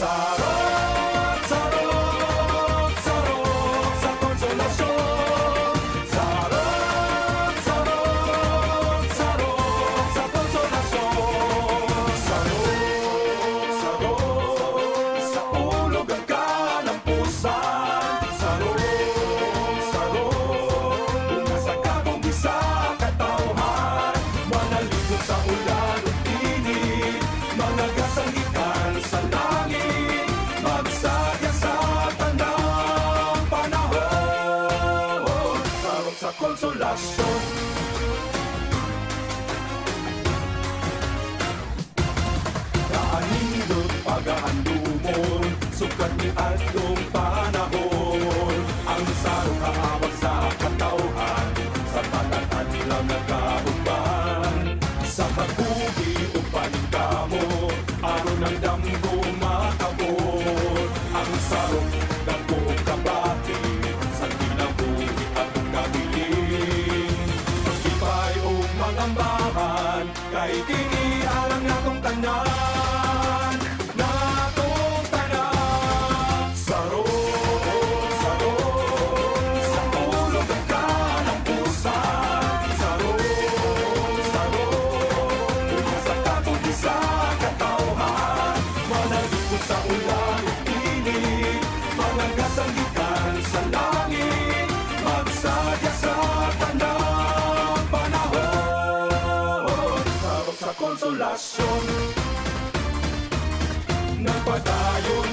Sarot, sarot, sarot sa konsolasyon. Sarot, sarot, sarot sa konsolasyon. Sarot, sarot sa ulugan ka ng pusa. Sarot, sarot bunga sa kagong isa katauhan. Manaligo sa ulan at init, mga kasangitan sa langit, magsaya sa tandang panahon. Sarot sa konsolasyon. Kaanindot pagahandumon, sukat ni atong panahon. Ang sarong kaawag sa katauhan, sa patatan lang nagkauban. Sa pagbugi o paningkamo, aron ng damgo makabot. Ang sarong dagko o kabati, sa kinabuhi at kabiling. Pagkipay o mangambahan, kay kini alang natong tanan. Natong tanan. Sarot, sarot sa ulugan ka ng pusa. Sarot, sarot bunga sa kagong isa katauhan. Manaligo sa ulan at init, mga kasangitan sa langit, magsadya sa tandang panahon. Sarot sa konsolasyon, nagpadayon